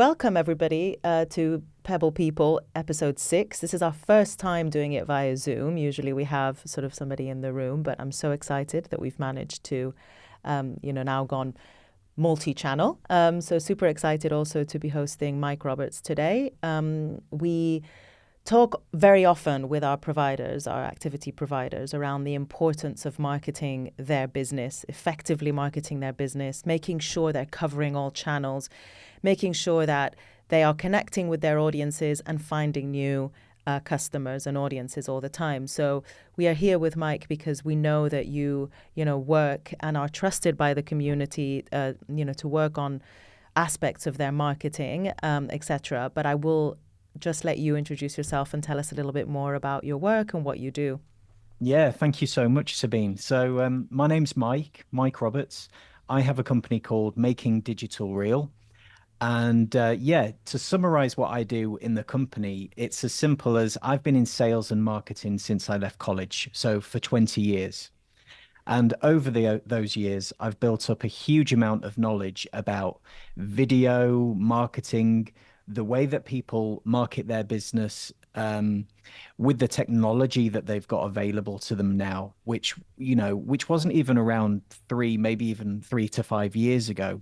welcome everybody to Pebble People episode 6. This is our first time doing it via Zoom. Usually we have sort of somebody in the room, but I'm so excited that we've managed to, now gone multi-channel. So super excited also to be hosting Mike Roberts today. We talk very often with our providers, our activity providers, around the importance of marketing their business, effectively marketing their business, making sure they're covering all channels, making sure that they are connecting with their audiences and finding new customers and audiences all the time. So we are here with Mike because we know that you work and are trusted by the community, to work on aspects of their marketing, etc. But I will just let you introduce yourself and tell us a little bit more about your work and what you do. Yeah, thank you so much, Sabine. So, my name's Mike Roberts. I have a company called Making Digital Real. And yeah, to summarize what I do in the company, it's as simple as I've been in sales and marketing since I left college, so for 20 years. And over those years, I've built up a huge amount of knowledge about video marketing, the way that people market their business, with the technology that they've got available to them now, which wasn't even around maybe even 3 to 5 years ago.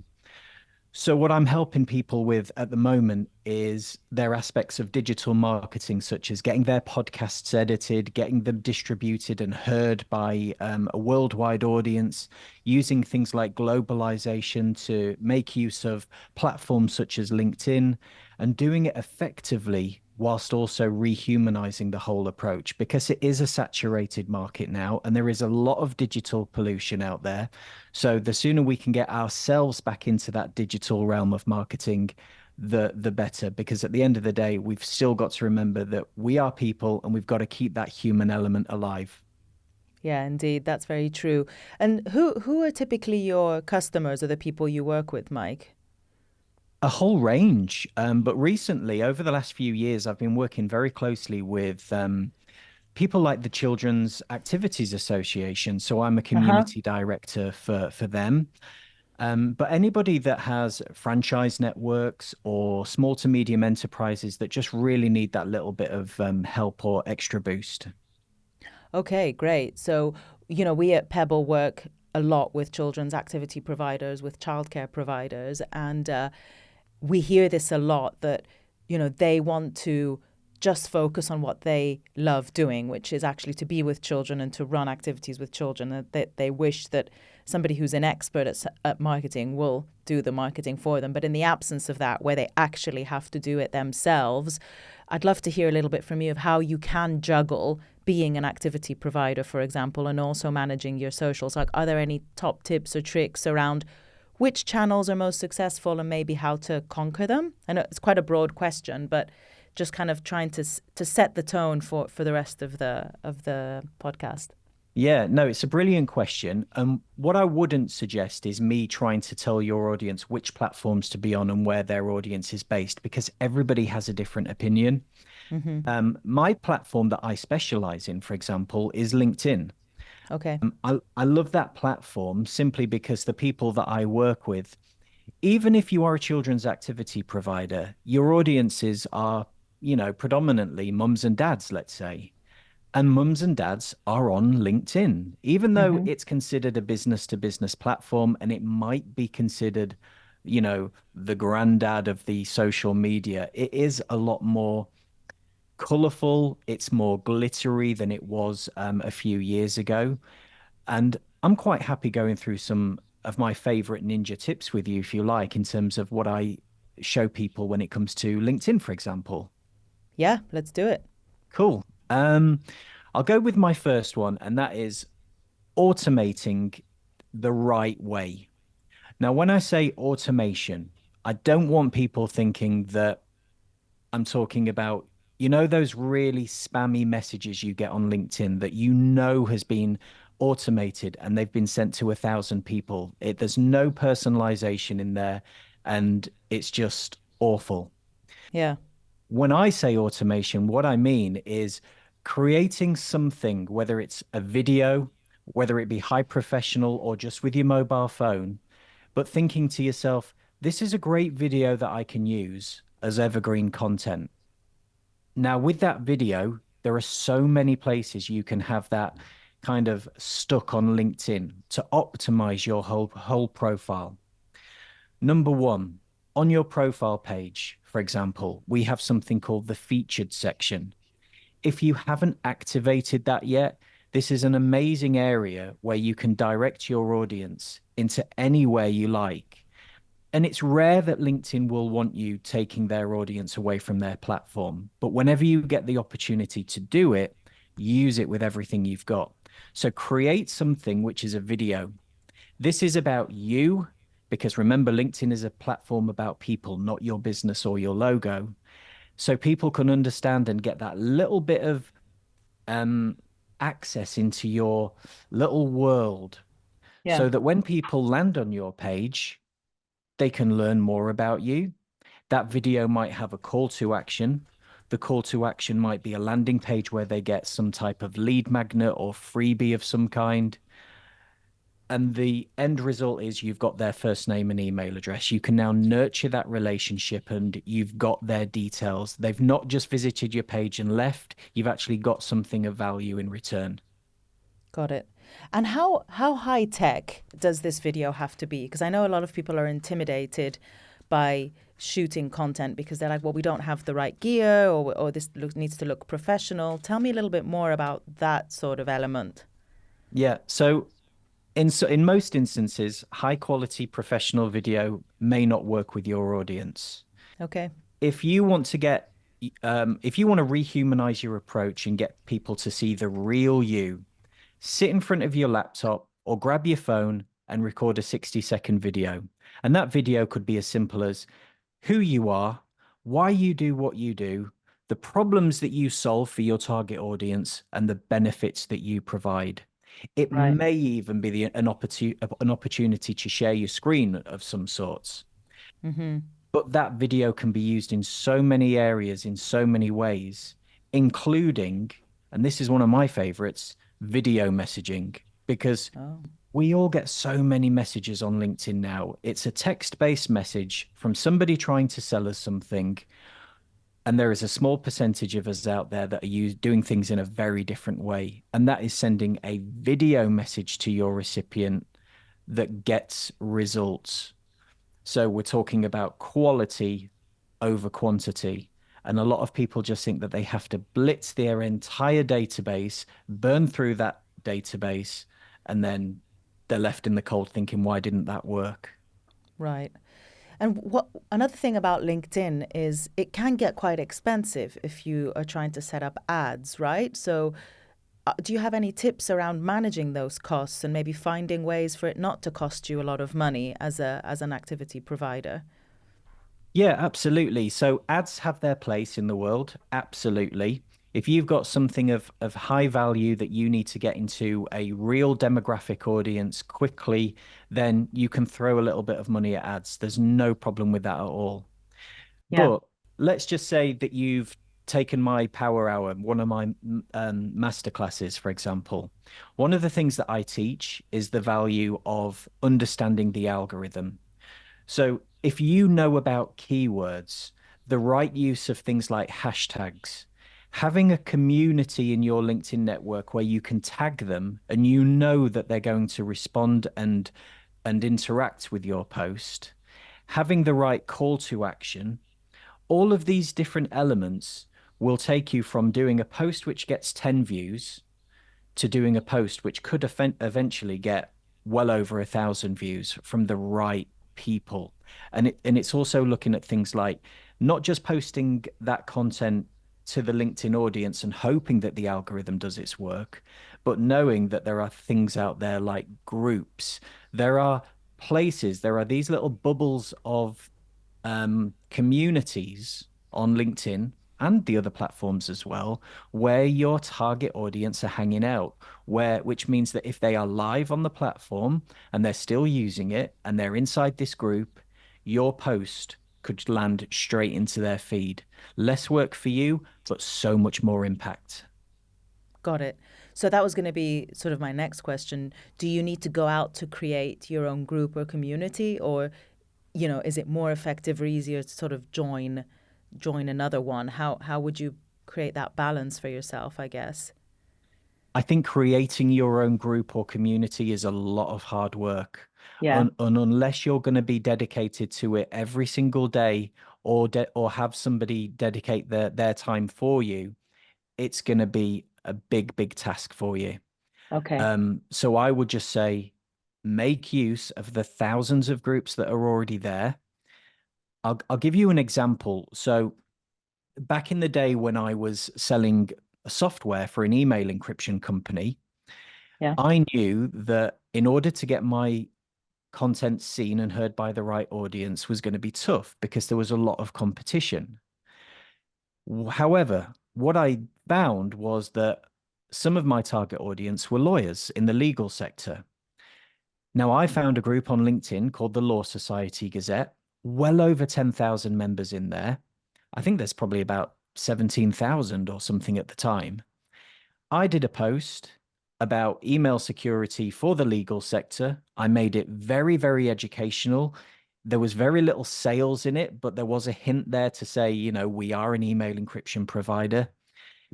So, what I'm helping people with at the moment is their aspects of digital marketing, such as getting their podcasts edited, getting them distributed and heard by a worldwide audience, using things like globalization to make use of platforms such as LinkedIn, and doing it effectively whilst also rehumanizing the whole approach because it is a saturated market now and there is a lot of digital pollution out there. So the sooner we can get ourselves back into that digital realm of marketing, the better, because at the end of the day, we've still got to remember that we are people and we've got to keep that human element alive. Yeah, indeed, that's very true. And who are typically your customers or the people you work with, Mike? A whole range. But recently, over the last few years, I've been working very closely with people like the Children's Activities Association. So I'm a Uh-huh. community director for them. But anybody that has franchise networks or small to medium enterprises that just really need that little bit of help or extra boost. Okay, great. So, we at Pebble work a lot with children's activity providers, with childcare providers, and we hear this a lot that, they want to just focus on what they love doing, which is actually to be with children and to run activities with children. That they wish that somebody who's an expert at marketing will do the marketing for them. But in the absence of that, where they actually have to do it themselves, I'd love to hear a little bit from you of how you can juggle being an activity provider, for example, and also managing your socials. Like, are there any top tips or tricks around which channels are most successful and maybe how to conquer them? I know it's quite a broad question, but just kind of trying to set the tone for the rest of the podcast. Yeah, no, it's a brilliant question. What I wouldn't suggest is me trying to tell your audience which platforms to be on and where their audience is based, because everybody has a different opinion. Hmm. My platform that I specialize in, for example, is LinkedIn. Okay. I love that platform simply because the people that I work with, even if you are a children's activity provider, your audiences are, predominantly mums and dads, let's say. And mums and dads are on LinkedIn, even though Hmm. it's considered a business to business platform and it might be considered, the granddad of the social media. It is a lot more colorful, it's more glittery than it was a few years ago. And I'm quite happy going through some of my favorite ninja tips with you, if you like, in terms of what I show people when it comes to LinkedIn, for example. Yeah, let's do it. Cool. I'll go with my first one, and that is automating the right way. Now, when I say automation, I don't want people thinking that I'm talking about, those really spammy messages you get on LinkedIn that has been automated and they've been sent to 1,000 people. There's no personalization in there, and it's just awful. Yeah. When I say automation, what I mean is creating something, whether it's a video, whether it be high professional or just with your mobile phone, but thinking to yourself, This is a great video that I can use as evergreen content. Now, with that video, there are so many places you can have that kind of stuck on LinkedIn to optimize your whole profile. Number one, on your profile page, for example, we have something called the featured section. If you haven't activated that yet, this is an amazing area where you can direct your audience into anywhere you like. And it's rare that LinkedIn will want you taking their audience away from their platform. But whenever you get the opportunity to do it, use it with everything you've got. So create something which is a video. This is about you, because remember, LinkedIn is a platform about people, not your business or your logo. So people can understand and get that little bit of um, access into your little world Yeah. so that when people land on your page, they can learn more about you. That video might have a call to action. The call to action might be a landing page where they get some type of lead magnet or freebie of some kind. And the end result is you've got their first name and email address. You can now nurture that relationship and you've got their details. They've not just visited your page and left, you've actually got something of value in return. Got it. And how high tech does this video have to be? Because I know a lot of people are intimidated by shooting content because they're like, well, we don't have the right gear, or this needs to look professional. Tell me a little bit more about that sort of element. Yeah. So in most instances, high quality professional video may not work with your audience. Okay. If you want to get if you want to rehumanize your approach and get people to see the real you, sit in front of your laptop or grab your phone and record a 60-second video. And that video could be as simple as who you are, why you do what you do, the problems that you solve for your target audience, and the benefits that you provide. It Right. may even be an opportunity to share your screen of some sorts. Mm-hmm. But that video can be used in so many areas, in so many ways, including, and this is one of my favorites, video messaging, because Oh, we all get so many messages on LinkedIn now. It's a text-based message from somebody trying to sell us something, and there is a small percentage of us out there that are doing things in a very different way, and that is sending a video message to your recipient that gets results. So we're talking about quality over quantity. And a lot of people just think that they have to blitz their entire database, burn through that database, and then they're left in the cold thinking, why didn't that work? right. And what another thing about LinkedIn is it can get quite expensive if you are trying to set up ads, right? So, do you have any tips around managing those costs and maybe finding ways for it not to cost you a lot of money as an activity provider? Yeah, absolutely. So ads have their place in the world. Absolutely. If you've got something of high value that you need to get into a real demographic audience quickly, then you can throw a little bit of money at ads. There's no problem with that at all. Yeah. But let's just say that you've taken my Power Hour, one of my master classes, for example. One of the things that I teach is the value of understanding the algorithm. So if you know about keywords, the right use of things like hashtags, having a community in your LinkedIn network where you can tag them and you know that they're going to respond and interact with your post, having the right call to action, all of these different elements will take you from doing a post which gets 10 views to doing a post which could eventually get well over 1,000 views from the right people. And it's also looking at things like not just posting that content to the LinkedIn audience and hoping that the algorithm does its work, but knowing that there are things out there like groups. There are places, there are these little bubbles of communities on LinkedIn and the other platforms as well, where your target audience are hanging out, which means that if they are live on the platform and they're still using it and they're inside this group, your post could land straight into their feed. Less work for you, but so much more impact. Got it. So that was going to be sort of my next question. Do you need to go out to create your own group or community, or is it more effective or easier to sort of join another one? How would you create that balance for yourself, I guess? I think creating your own group or community is a lot of hard work. Yeah. And unless you're going to be dedicated to it every single day or have somebody dedicate their time for you, it's going to be a big, big task for you. Okay. So I would just say make use of the thousands of groups that are already there. I'll give you an example. So back in the day when I was selling software for an email encryption company, Yeah. I knew that in order to get my content seen and heard by the right audience was going to be tough because there was a lot of competition. However, what I found was that some of my target audience were lawyers in the legal sector. Now, I found a group on LinkedIn called the Law Society Gazette, well over 10,000 members in there. I think there's probably about 17,000 or something at the time. I did a post about email security for the legal sector. I made it very, very educational. There was very little sales in it, but there was a hint there to say, we are an email encryption provider.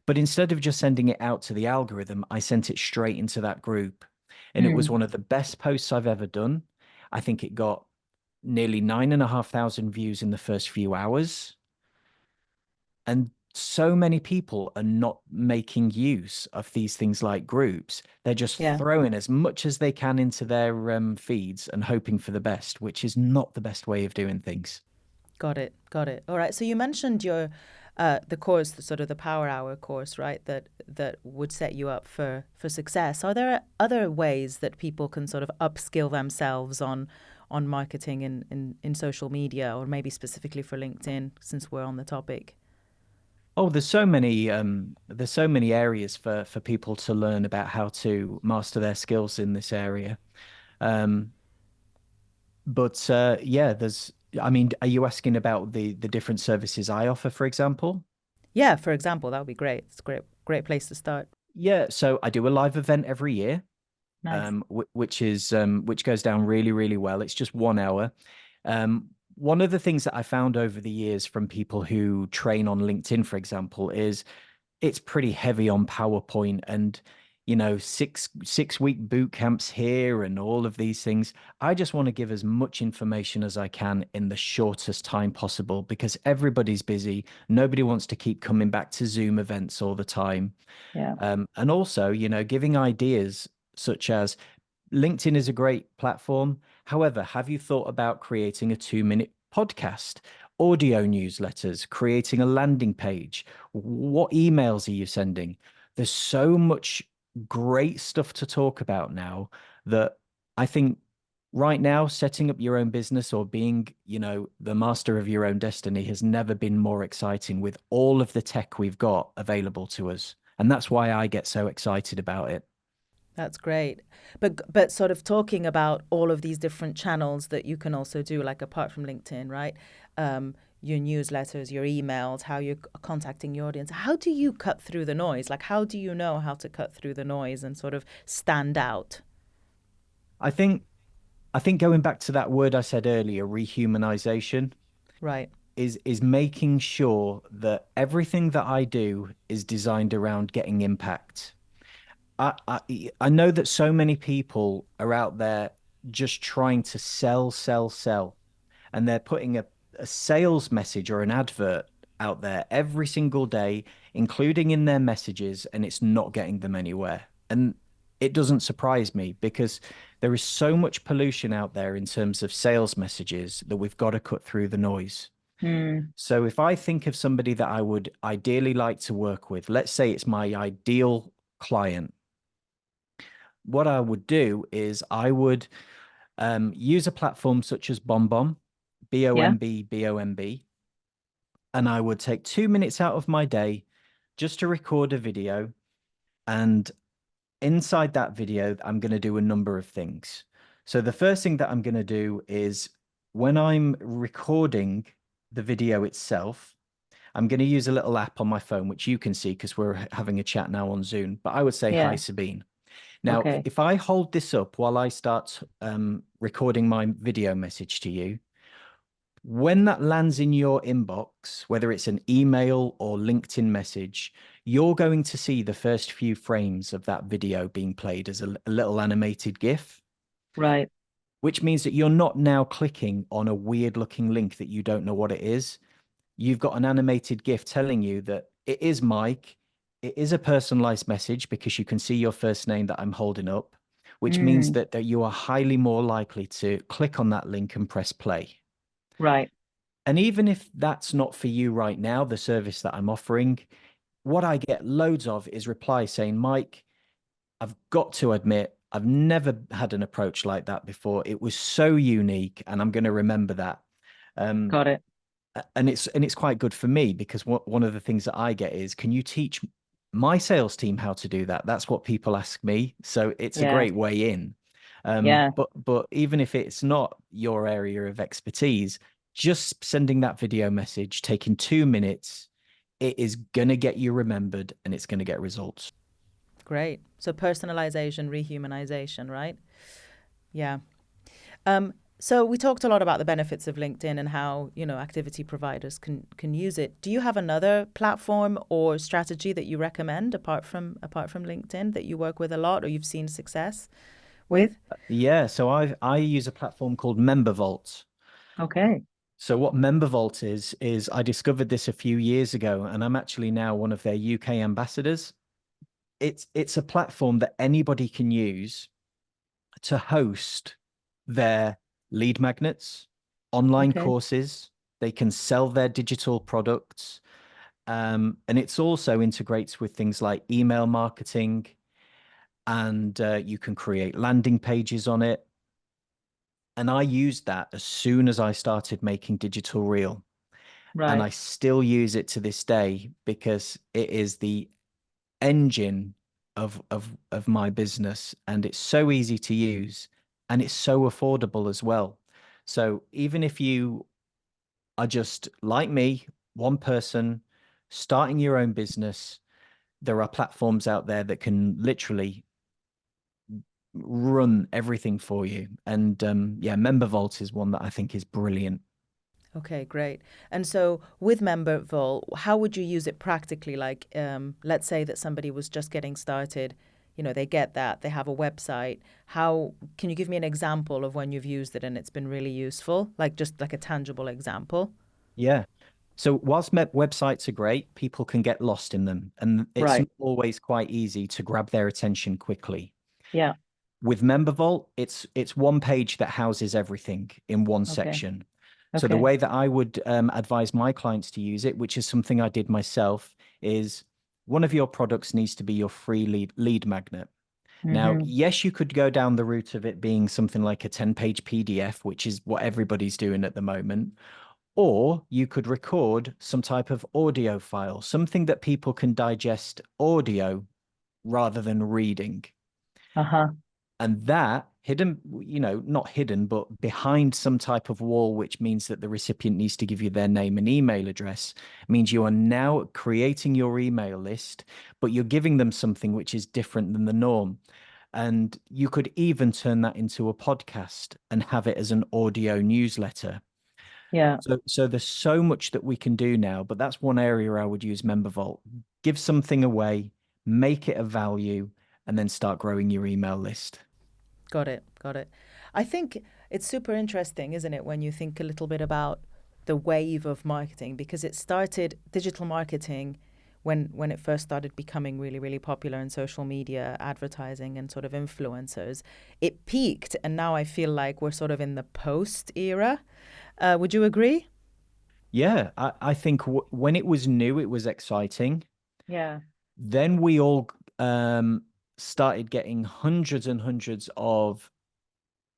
But instead of just sending it out to the algorithm, I sent it straight into that group. And it was Mm. one of the best posts I've ever done. I think it got nearly 9,500 views in the first few hours. And so many people are not making use of these things like groups. They're just Yeah. throwing as much as they can into their feeds and hoping for the best, which is not the best way of doing things. Got it. Got it. All right. So you mentioned the course, the sort of the Power Hour course, right? That would set you up for success. Are there other ways that people can sort of upskill themselves on marketing in social media, or maybe specifically for LinkedIn, since we're on the topic? Oh, there's so many areas for people to learn about how to master their skills in this area. Um, but yeah, I mean, are you asking about the different services I offer, for example? Yeah, for example, that would be great. It's a great place to start. Yeah, so I do a live event every year, Nice. which goes down really, really well. It's just 1 hour. One of the things that I found over the years from people who train on LinkedIn, for example, is it's pretty heavy on PowerPoint and six-week boot camps here and all of these things. I just want to give as much information as I can in the shortest time possible because everybody's busy. Nobody wants to keep coming back to Zoom events all the time. Yeah. And also, giving ideas such as LinkedIn is a great platform. However, have you thought about creating a 2-minute podcast, audio newsletters, creating a landing page? What emails are you sending? There's so much great stuff to talk about now that I think right now, setting up your own business or being, the master of your own destiny has never been more exciting with all of the tech we've got available to us. And that's why I get so excited about it. That's great. But sort of talking about all of these different channels that you can also do, like apart from LinkedIn, right? Your newsletters, your emails, how you're contacting your audience. How do you cut through the noise? Like, how do you know how to cut through the noise and sort of stand out? I think I think going back to that word I said earlier, rehumanization, Right. is making sure that everything that I do is designed around getting impact. I know that so many people are out there just trying to sell, sell, sell, and they're putting a sales message or an advert out there every single day, including in their messages, and it's not getting them anywhere. And it doesn't surprise me because there is so much pollution out there in terms of sales messages that we've got to cut through the noise. Mm. So if I think of somebody that I would ideally like to work with, let's say it's my ideal client, what I would do is I would use a platform such as BombBomb, Yeah. BOMB, and I would take 2 minutes out of my day just to record a video. And inside that video, I'm going to do a number of things. So the first thing that I'm going to do is when I'm recording the video itself, I'm going to use a little app on my phone, which you can see because we're having a chat now on Zoom. But I would say, hi, Yeah. Sabine. Now, Okay. if I hold this up while I start recording my video message to you, When that lands in your inbox, whether it's an email or LinkedIn message, you're going to see the first few frames of that video being played as a little animated GIF, Right. which means that you're not now clicking on a weird looking link that you don't know what it is. You've got an animated GIF telling you that it is Mike. It is a personalized message because you can see your first name that I'm holding up, which means Mm, that you are highly more likely to click on that link and press play. right. And even if that's not for you right now, the service that I'm offering, what I get loads of is replies saying, Mike, I've got to admit, I've never had an approach like that before. It was so unique, and I'm going to remember that. Um, Got it. and it's quite good for me because one of the things that I get is, can you teach my sales team how to do that? That's what people ask me. So it's a Yeah. great way in. Yeah. But even if it's not your area of expertise, just sending that video message, taking 2 minutes, it is gonna get you remembered and it's gonna get results. Great. So personalization, rehumanization, right? Yeah. So we talked a lot about the benefits of LinkedIn and how, activity providers can use it. Do you have another platform or strategy that you recommend apart from LinkedIn that you work with a lot or you've seen success with? Yeah, so I use a platform called MemberVault. Okay. So what MemberVault is I discovered this a few years ago, and I'm actually now one of their UK ambassadors. It's a platform that anybody can use to host their lead magnets, online Okay. courses. They can sell their digital products. And it's also integrates with things like email marketing, and you can create landing pages on it. And I used that as soon as I started making digital reel. And Right. I still use it to this day because it is the engine of my business, and it's so easy to use and it's so affordable as well. So even if you are just like me, one person starting your own business, there are platforms out there that can literally run everything for you. And yeah, MemberVault is one that I think is brilliant. Okay, great. And so with Memberville, how would you use it practically? Like, let's say that somebody was just getting started, they get that, they have a website. How can you give me an example of when you've used it and it's been really useful? Like just like a tangible example? Yeah. So whilst websites are great, people can get lost in them, and it's Right. not always quite easy to grab their attention quickly. Yeah. With MemberVault, it's one page that houses everything in one Okay. section. So the Okay. way that I would advise my clients to use it, which is something I did myself, is one of your products needs to be your free lead magnet. Now, Mm-hmm. yes, you could go down the route of it being something like a 10-page PDF, which is what everybody's doing at the moment. Or you could record some type of audio file, something that people can digest audio rather than reading. Uh-huh. And that hidden, not hidden, but behind some type of wall, which means that the recipient needs to give you their name and email address, means you are now creating your email list, but you're giving them something which is different than the norm. And you could even turn that into a podcast and have it as an audio newsletter. Yeah. So there's so much that we can do now, but that's one area I would use MemberVault. Give something away, make it a value, and then start growing your email list. Got it. Got it. I think it's super interesting, isn't it, when you think a little bit about the wave of marketing, because it started digital marketing when it first started becoming really, really popular in social media, advertising and sort of influencers. It peaked, and now I feel like we're sort of in the post era. Would you agree? Yeah, I think when it was new, it was exciting. Yeah. Then we all started getting hundreds and hundreds of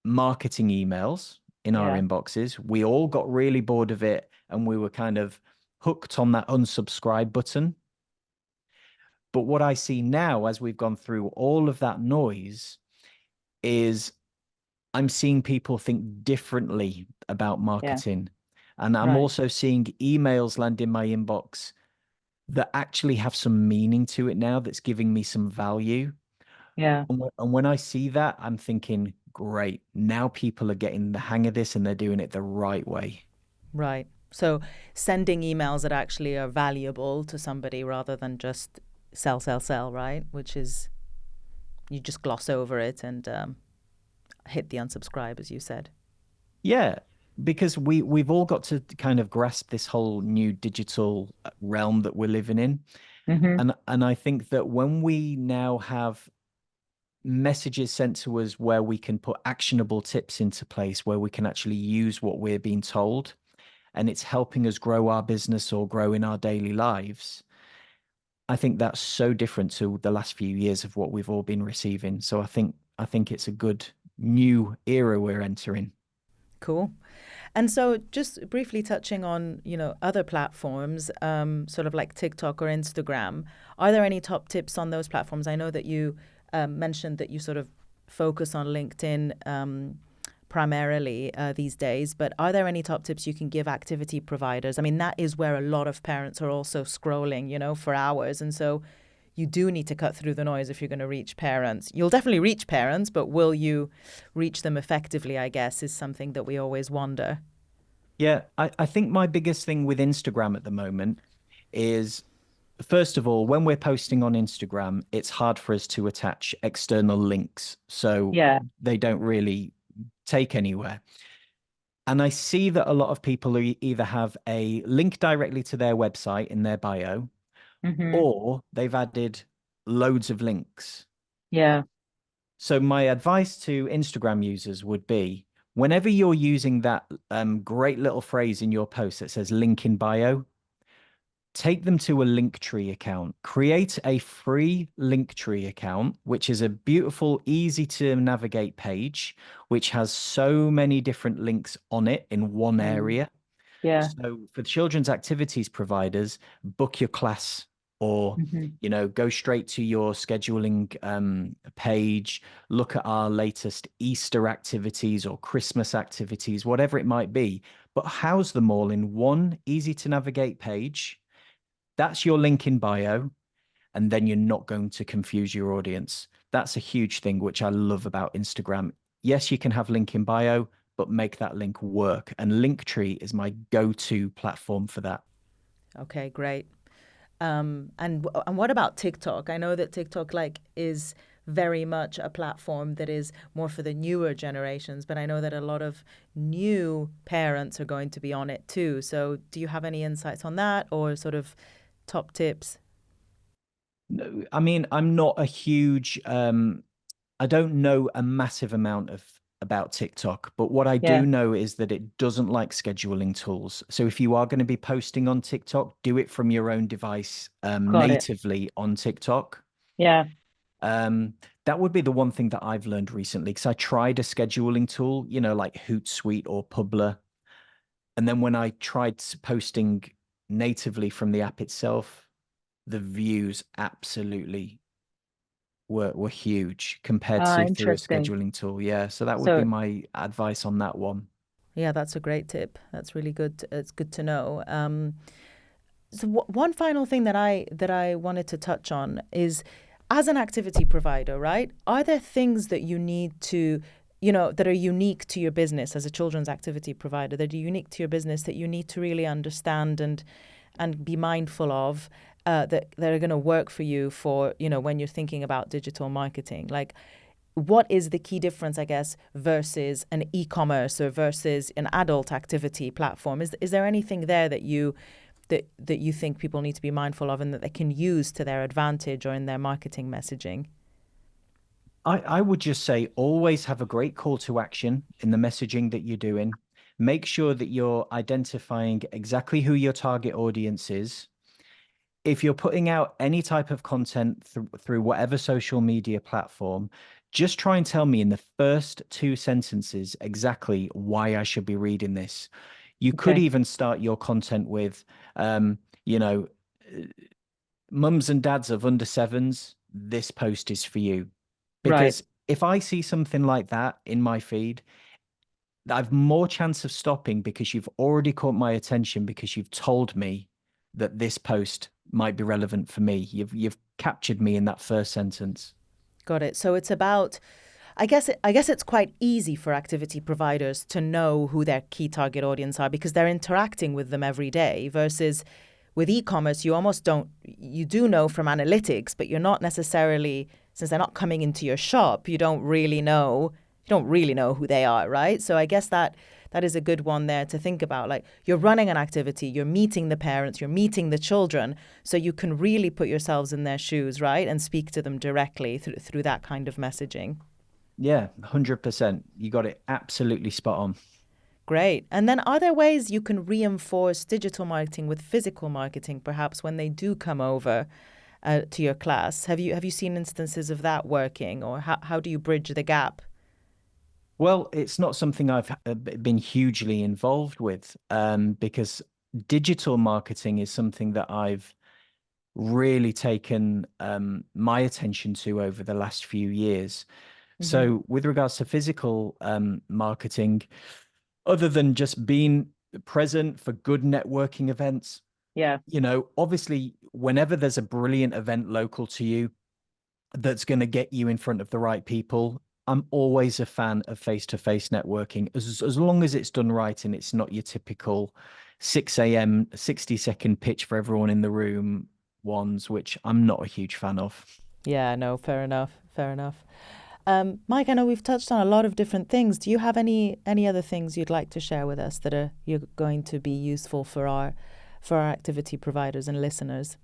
marketing emails in our Yeah. inboxes. We all got really bored of it and we were kind of hooked on that unsubscribe button. But what I see now, as we've gone through all of that noise, is I'm seeing people think differently about Yeah. marketing. And I'm Right. also seeing emails land in my inbox that actually have some meaning to it now, that's giving me some value. Yeah. And when I see that, I'm thinking, great, now people are getting the hang of this and they're doing it the right way. Right. So sending emails that actually are valuable to somebody rather than just sell, sell, sell, right? Which is you just gloss over it and hit the unsubscribe, as you said. Yeah, because we've all got to kind of grasp this whole new digital realm that we're living in. Mm-hmm. And I think that when we now have messages sent to us where we can put actionable tips into place, where we can actually use what we're being told, and it's helping us grow our business or grow in our daily lives, I think that's so different to the last few years of what we've all been receiving. So I think it's a good new era we're entering. Cool. And so, just briefly touching on, other platforms, sort of like TikTok or Instagram, are there any top tips on those platforms? I know that you mentioned that you sort of focus on LinkedIn primarily these days, but are there any top tips you can give activity providers? I mean, that is where a lot of parents are also scrolling, for hours. And so you do need to cut through the noise if you're going to reach parents. You'll definitely reach parents, but will you reach them effectively, I guess, is something that we always wonder. Yeah, I think my biggest thing with Instagram at the moment is, first of all, when we're posting on Instagram, it's hard for us to attach external links. So Yeah. they don't really take anywhere. And I see that a lot of people either have a link directly to their website in their bio, Mm-hmm. or they've added loads of links. Yeah. So my advice to Instagram users would be, whenever you're using that great little phrase in your post that says link in bio, take them to a Linktree account. Create a free Linktree account, which is a beautiful, easy to navigate page, which has so many different links on it in one Mm. area. Yeah. So for children's activities providers, book your class, or Mm-hmm. go straight to your scheduling page, look at our latest Easter activities or Christmas activities, whatever it might be, but house them all in one easy to navigate page. That's your link in bio, and then you're not going to confuse your audience. That's a huge thing, which I love about Instagram. Yes, you can have link in bio, but make that link work. And Linktree is my go-to platform for that. Okay, great. And what about TikTok? I know that TikTok is very much a platform that is more for the newer generations, but I know that a lot of new parents are going to be on it too. So do you have any insights on that or sort of top tips? No, I mean, I'm not a huge I don't know a massive amount of about TikTok, but what I Yeah. do know is that it doesn't like scheduling tools. So if you are going to be posting on TikTok, do it from your own device Got it. natively on TikTok. Yeah. Um, that would be the one thing that I've learned recently, because I tried a scheduling tool, like Hootsuite or Publer. And then when I tried posting natively from the app itself, the views absolutely were huge compared Ah, to through a interesting. scheduling tool. Yeah, so that would be So, my advice on that one. Yeah, that's a great tip. That's really good. It's good to know. So one final thing that I wanted to touch on is, as an activity provider, right? Are there things that you need to, that are unique to your business as a children's activity provider, that are unique to your business that you need to really understand and be mindful of, that are going to work for you for, when you're thinking about digital marketing? Like, what is the key difference, I guess, versus an e-commerce or versus an adult activity platform? Is there anything there that you think people need to be mindful of and that they can use to their advantage or in their marketing messaging? I would just say always have a great call to action in the messaging that you're doing. Make sure that you're identifying exactly who your target audience is. If you're putting out any type of content through whatever social media platform, just try and tell me in the first two sentences exactly why I should be reading this. You could okay. even start your content with, um, you know, mums and dads of under sevens, this post is for you. Right. Because if I see something like that in my feed, I've more chance of stopping because you've already caught my attention because you've told me that this post might be relevant for me. You've captured me in that first sentence. Got it. So it's about, I guess it's quite easy for activity providers to know who their key target audience are because they're interacting with them every day versus with e-commerce, you almost don't, you do know from analytics, but you're not necessarily, since they're not coming into your shop, you don't really know who they are, right? So I guess that is a good one there to think about. Like, you're running an activity, you're meeting the parents, you're meeting the children, so you can really put yourselves in their shoes, right? And speak to them directly through that kind of messaging. Yeah, 100%. You got it absolutely spot on. Great. And then are there ways you can reinforce digital marketing with physical marketing, perhaps when they do come over to your class? Have you seen instances of that working, or how do you bridge the gap? Well, it's not something I've been hugely involved with, because digital marketing is something that I've really taken my attention to over the last few years. Mm-hmm. So, with regards to physical marketing, other than just being present for good networking events, Yeah. Obviously, whenever there's a brilliant event local to you that's going to get you in front of the right people, I'm always a fan of face-to-face networking, as long as it's done right and it's not your typical 6 a.m. 60-second pitch for everyone in the room ones, which I'm not a huge fan of. Yeah, no, fair enough. Fair enough. Mike, I know we've touched on a lot of different things. Do you have any other things you'd like to share with us that you're going to be useful for our activity providers and listeners?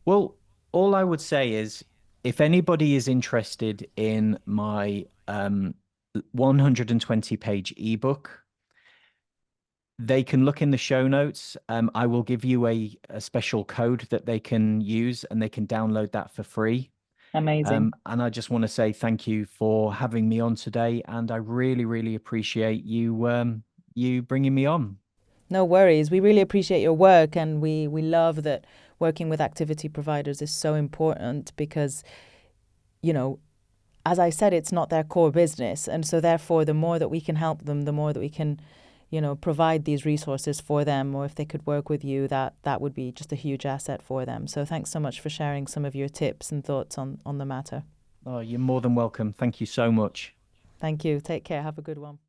Well, all I would say is if anybody is interested in my 120-page ebook, they can look in the show notes. I will give you a special code that they can use and they can download that for free. Amazing. And I just want to say thank you for having me on today. And I really, really appreciate you bringing me on. No worries. We really appreciate your work, and we love that working with activity providers is so important because, as I said, it's not their core business. And so therefore, the more that we can help them, the more that we can, provide these resources for them, or if they could work with you, that would be just a huge asset for them. So thanks so much for sharing some of your tips and thoughts on the matter. Oh, you're more than welcome. Thank you so much. Thank you. Take care. Have a good one.